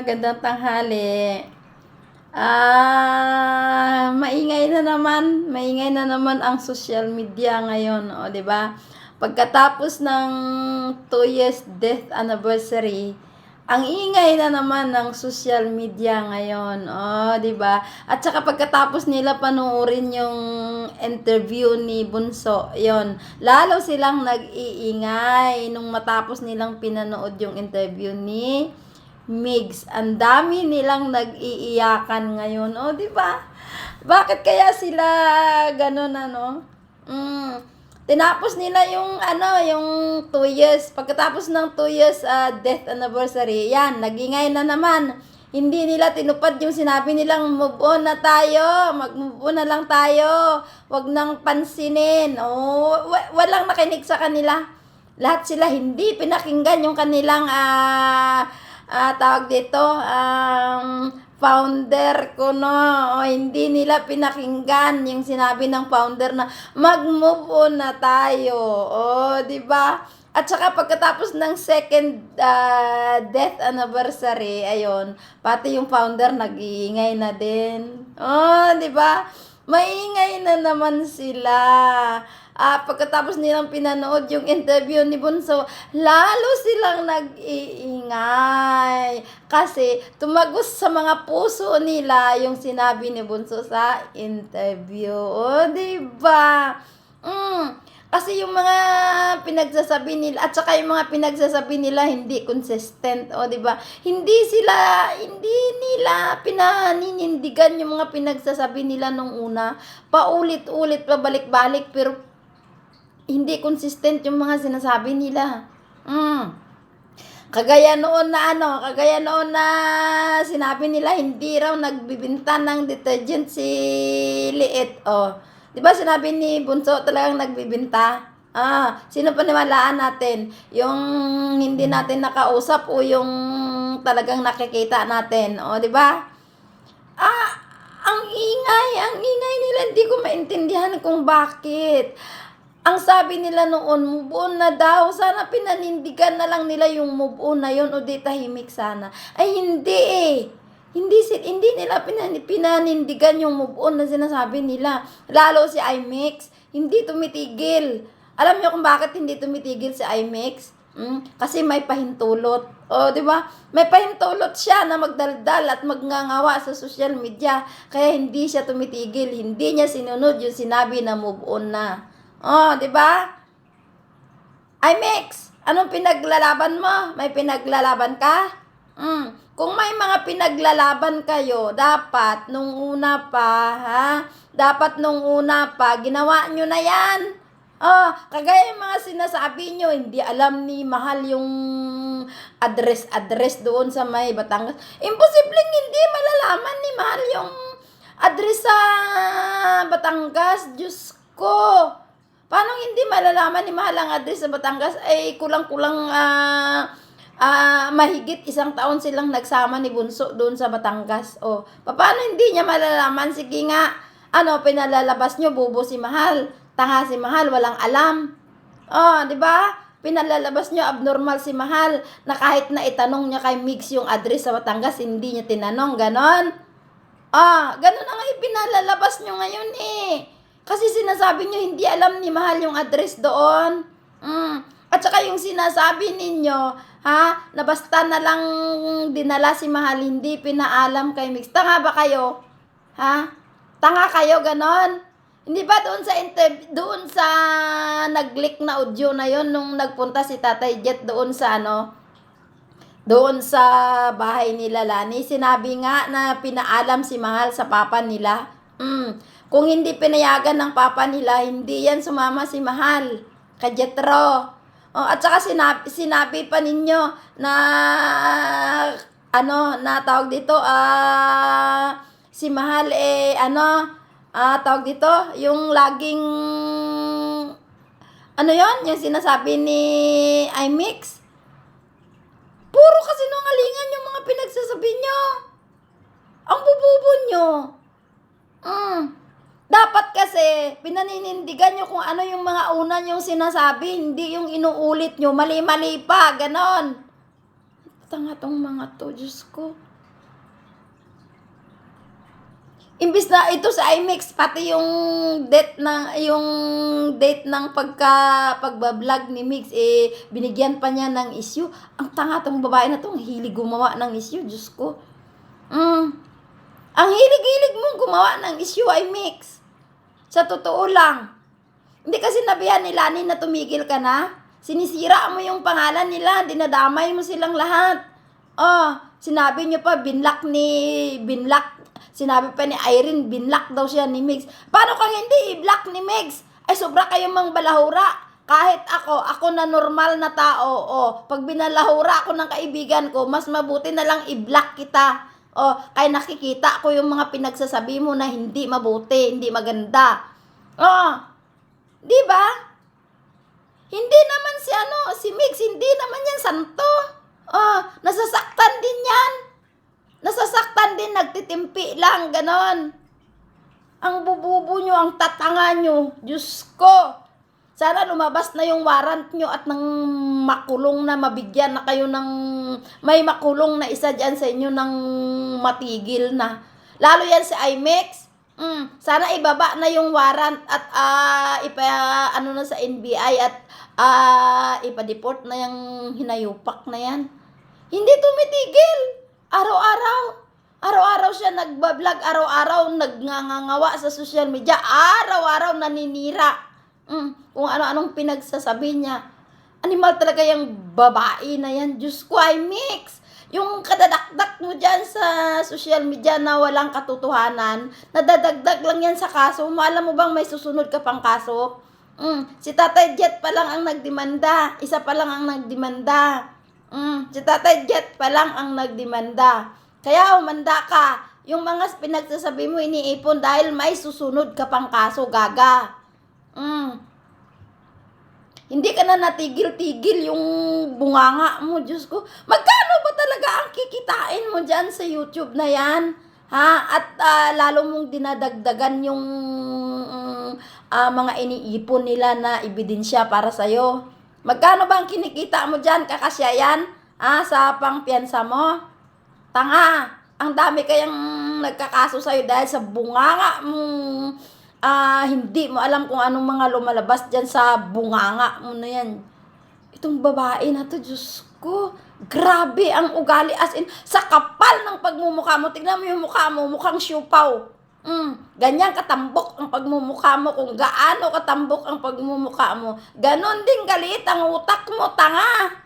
Gandang tanghali. Maingay na naman ang social media ngayon, o 'di ba? Pagkatapos ng 2 years death anniversary, ang ingay na naman ng social media ngayon, o 'di ba? At saka pagkatapos nila panoorin yung interview ni Bunso, 'yon, lalo silang nag-iingay nung matapos nilang pinanood yung interview ni Migs. Ang dami nilang nag-iiyakan ngayon. O, di ba? Bakit kaya sila ganun, ano? Tinapos nila yung, yung 2 years. Pagkatapos ng 2 years death anniversary, yan, nagingay na naman. Hindi nila tinupad yung sinabi nilang move on na tayo, mag-move on na lang tayo, wag nang pansinin. Walang nakinig sa kanila. Lahat sila hindi pinakinggan yung kanilang tawag dito, founder ko, no? O, hindi nila pinakinggan yung sinabi ng founder na mag-move on na tayo. O, di ba? At saka pagkatapos ng second death anniversary, ayun, pati yung founder nag-iingay na din. Oh, di ba? Maingay na naman sila. Pagkatapos nilang pinanood yung interview ni Bunso, lalo silang nag-iingay. Kasi tumagos sa mga puso nila yung sinabi ni Bunso sa interview. O, diba? Kasi yung mga pinagsasabi nila, at saka yung mga pinagsasabi nila hindi consistent, o 'di ba? Hindi nila pinaninindigan yung mga pinagsasabi nila nung una. Paulit-ulit, pabalik-balik, pero hindi consistent yung mga sinasabi nila. Kagaya noon na sinabi nila hindi raw nagbibinta ng detergent si Liit. Oh, 'di ba sinabi ni Bunso talagang nagbibinta? Sino paniwalaan natin? Yung hindi natin nakausap o yung talagang nakikita natin? O, 'di ba? Ang ingay nila, hindi ko maintindihan kung bakit. Ang sabi nila noon, move on na daw. Sana pinanindigan na lang nila yung move on na yun o di tahimik sana. Ay, hindi eh. Hindi nila pinanindigan yung move on na sinasabi nila. Lalo si IMAX, hindi tumitigil. Alam niyo kung bakit hindi tumitigil si IMAX? Kasi may pahintulot. O, di ba? May pahintulot siya na magdaldal at magngangawa sa social media. Kaya hindi siya tumitigil. Hindi niya sinunod yung sinabi na move on na. O, di ba? IMAX, anong pinaglalaban mo? May pinaglalaban ka? Kung may mga pinaglalaban kayo, dapat nung una pa, ginawa nyo na yan. Kagaya yung mga sinasabi nyo, hindi alam ni Mahal yung address doon sa may Batangas. Imposibleng hindi malalaman ni Mahal yung address sa Batangas. Diyos ko. Paano hindi malalaman ni Mahal ang address sa Batangas? Ay kulang-kulang mahigit 1 taon silang nagsama ni Bunso doon sa Batangas. Paano hindi niya malalaman? Sige nga, pinalalabas nyo, bobo si Mahal. Tanga si Mahal, walang alam. Di ba? Pinalalabas nyo, abnormal si Mahal, na kahit na itanong niya kay Migs yung address sa Batangas, hindi niya tinanong, ganon. Ganon na nga ipinalalabas nyo ngayon eh. Kasi sinasabi nyo, hindi alam ni Mahal yung address doon. At saka yung sinasabi ninyo, na basta na lang dinala si Mahal, hindi pinaalam kay Migs. Tanga ba kayo? Tanga kayo, ganon? Hindi ba doon sa nag-leak na audio na yon nung nagpunta si Tatay Jet doon sa doon sa bahay nila Lani, sinabi nga na pinaalam si Mahal sa papa nila. Kung hindi pinayagan ng papa nila, hindi yan sumama si Mahal kay Jetro. At saka sinabi pa ninyo na na tawag dito si Mahal tawag dito, yung laging yung sinasabi ni IMAX. Puro kasinungalingan yung mga pinagsasabi nyo. Ang bububo nyo. Dapat kasi, pinaninindigan nyo kung ano yung mga una nyong sinasabi, hindi yung inuulit nyo, mali-mali pa, ganon. Tanga tong mga to, Diyos ko. Imbis na ito sa IMAX, pati yung date ng pagbablog ni Mix, binigyan pa niya ng issue. Ang tanga tong babae na tong hilig gumawa ng issue, Diyos ko. Ang hilig-hilig mong gumawa ng issue, IMAX. Sa totoo lang. Hindi kasi nabihan ni Lani na tumigil ka na. Sinisira mo yung pangalan nila, dinadamay mo silang lahat. Sinabi niyo pa, sinabi pa ni Irene, binlock daw siya ni Mix. Paano kang hindi i-block ni Mix? Ay, sobra kayong mang balahura. Kahit ako na normal na tao, pag binalahura ako ng kaibigan ko, mas mabuti na lang i-block kita. Kaya nakikita ko yung mga pinagsasabi mo na hindi mabuti, hindi maganda. Di ba? Hindi naman si Mix, hindi naman yan santo. Nasasaktan din yan. Nasasaktan din, nagtitimpi lang, ganon. Ang bububo nyo, ang tatanga nyo, Diyos ko. Sana lumabas na yung warrant nyo at nang makulong na, mabigyan na kayo ng, may makulong na isa dyan sa inyo ng matigil na. Lalo yan si IMAX. Sana ibaba na yung warrant at na sa NBI at ipa-deport na yung hinayupak na yan. Hindi tumitigil. Araw-araw siya nagbablog, araw-araw nagngangawa sa social media, araw-araw naninira. Kung ano-anong pinagsasabi niya. Animal talaga yung babae na yan. Diyos ko, IMAX. Yung kadadakdak mo dyan sa social media na walang katotohanan, nadadagdag lang yan sa kaso mo. Alam mo bang may susunod ka pang kaso? Si Tatay Jet pa lang ang nagdemanda. Isa pa lang ang nagdemanda. Si Tatay Jet pa lang ang nagdemanda. Kaya umanda ka. Yung mga pinagsasabi mo iniipon dahil may susunod ka pang kaso, gaga. Hindi ka na natigil-tigil yung bunganga mo, Diyos ko. Magkano ba talaga ang kikitain mo dyan sa YouTube na yan? At lalo mong dinadagdagan yung mga iniipon nila na ebidensya para sa'yo. Magkano ba ang kinikita mo dyan? Kakasya yan? Sa pangpiyansa mo? Tanga! Ang dami kayang nagkakaso sa'yo dahil sa bunganga mong hindi mo alam kung anong mga lumalabas dyan sa bunganga mo na yan. Itong babae na to, Diyos ko, grabe ang ugali. As in, sa kapal ng pagmumukha mo. Tignan mo yung mukha mo, mukhang siupaw. Ganyan katambok ang pagmumukha mo. Kung gaano katambok ang pagmumukha mo, ganon din galit ang utak mo, tanga.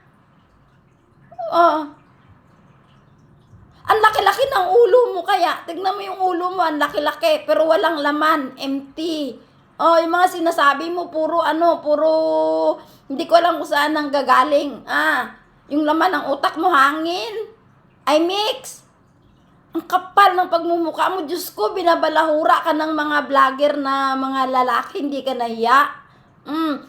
Ang laki-laki ng ulo mo kaya. Tignan mo yung ulo mo, ang laki-laki, pero walang laman, empty. Yung mga sinasabi mo, puro hindi ko alam kung saan ang gagaling. Yung laman ng utak mo, hangin. IMAX. Ang kapal ng pagmumukha mo, Diyos ko, binabalahura ka ng mga vlogger na mga lalaki, hindi ka nahiya.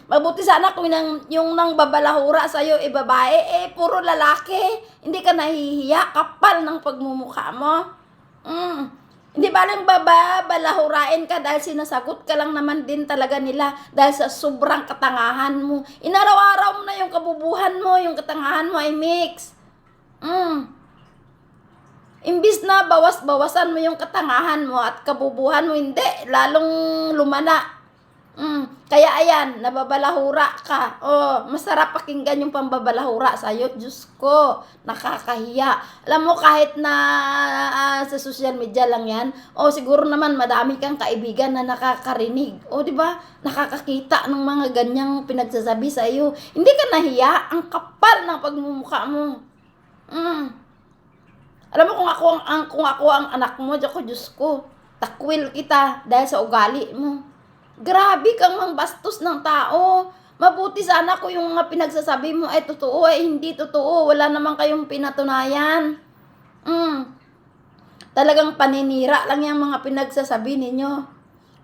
Mabuti sana kung yung nang babalahura sa'yo, babae, puro lalaki. Hindi ka nahihiya, kapal ng pagmumukha mo. Hindi ba lang babalahurain ka dahil sinasagot ka lang naman din talaga nila dahil sa sobrang katangahan mo. Inaraw-araw mo na yung kabubuhan mo, yung katangahan mo, IMAX. Imbis na bawas-bawasan mo yung katangahan mo at kabubuhan mo, hindi, lalong lumana. Kaya ayan, nababalahura ka. Masarap pakinggan yung pambabalahura sa'yo. Diyos ko, nakakahiya. Alam mo, kahit na sa social media lang yan, siguro naman madami kang kaibigan na nakakarinig. Di ba? Nakakakita ng mga ganyang pinagsasabi sa'yo. Hindi ka nahiya. Ang kapal ng pagmumukha mo. Alam mo, kung ako ang anak mo, Diyos ko, takwil kita dahil sa ugali mo. Grabe kang mangbastos ng tao. Mabuti sana kung yung mga pinagsasabi mo ay totoo, hindi totoo. Wala naman kayong pinatunayan. Talagang paninira lang yung mga pinagsasabi ninyo.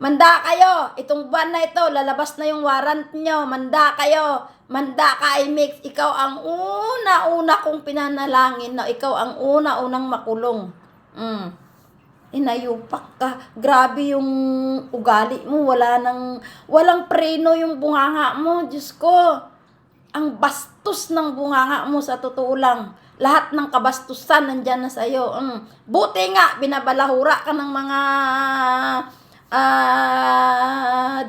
Manda kayo. Itong buwan na ito, lalabas na yung warrant nyo. Manda kayo. Manda ka, IMAX. Ikaw ang una-una kong pinanalangin na ikaw ang una-unang makulong. Inayupak ka. Grabe yung ugali mo. Walang preno yung bunganga mo. Diyos ko. Ang bastos ng bunganga mo sa totoo lang. Lahat ng kabastusan nandyan na sa'yo. Buti nga, binabalahura ka ng mga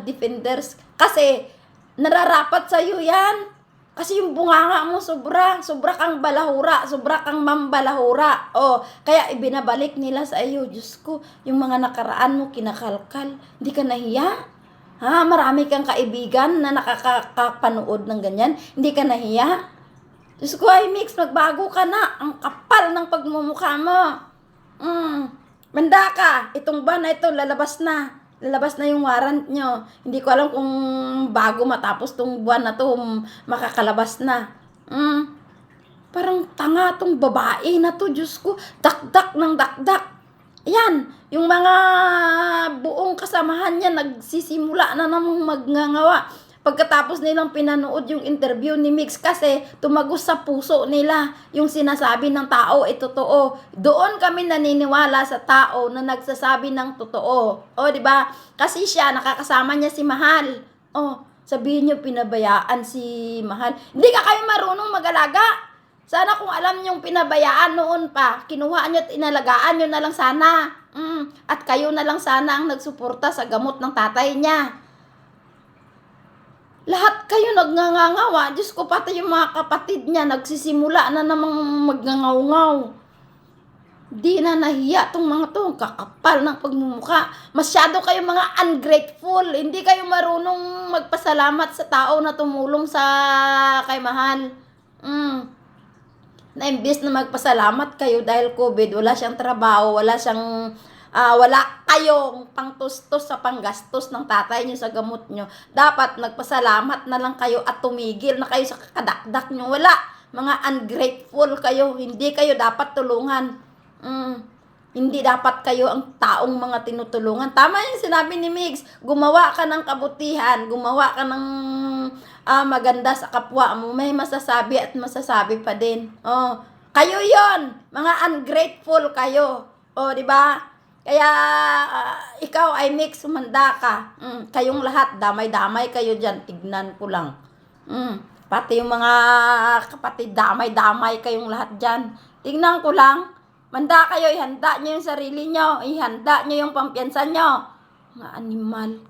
defenders. Kasi, nararapat sa'yo yan. Kasi yung bunganga mo sobra kang balahura, sobra kang mambalahura. Kaya ibinabalik nila sa iyo. Diyos ko, yung mga nakaraan mo kinakalkal. Hindi ka nahiya? Marami kang kaibigan na nakakapanood ng ganyan. Hindi ka nahiya? Diyos ko, ay Mix, magbago ka na. Ang kapal ng pagmumukha mo. Manda ka. Itong buwan na ito, lalabas na. Lalabas na yung warrant nyo. Hindi ko alam kung bago matapos tong buwan na to, makakalabas na. Parang tanga tong babae na to, Diyos ko. Dakdak ng dakdak. Ayan, yung mga buong kasamahan niya nagsisimula na namang magngangawa. Pagkatapos nilang pinanood yung interview ni Mix kasi tumagos sa puso nila yung sinasabi ng tao ay totoo. Doon kami naniniwala sa tao na nagsasabi ng totoo. Di ba? Kasi siya, nakakasama niya si Mahal. Sabihin niyo pinabayaan si Mahal. Hindi ka kayo marunong mag-alaga. Sana kung alam niyong pinabayaan noon pa, kinuha niyo at inalagaan niyo na lang sana. At kayo na lang sana ang nagsuporta sa gamot ng tatay niya. Lahat kayo nagngangawa. Diyos ko, pati yung mga kapatid niya nagsisimula na namang magngangaw-ngaw. Di na nahiya tong mga to. Kakapal ng pagmumukha. Masyado kayo mga ungrateful. Hindi kayo marunong magpasalamat sa tao na tumulong sa kay Mahal. Na imbis na magpasalamat kayo dahil COVID, wala siyang trabaho, wala kayong pangtustos sa panggastos ng tatay niyo sa gamot niyo. Dapat nagpasalamat na lang kayo at tumigil na kayo sa kadakdak niyo. Wala. Mga ungrateful kayo. Hindi kayo dapat tulungan. Hindi dapat kayo ang taong mga tinutulungan. Tama yung sinabi ni Mix. Gumawa ka ng kabutihan. Gumawa ka ng maganda sa kapwa mo. May masasabi at masasabi pa din. Kayo yon, mga ungrateful kayo. Di ba? Kaya, ikaw ay Mix, sumanda ka. Kayong lahat, damay-damay kayo dyan. Tignan ko lang. Pati yung mga kapatid, damay-damay kayong lahat dyan. Tignan ko lang. Manda kayo, ihanda nyo yung sarili nyo. Ihanda nyo yung pampiyansa nyo. Mga animal.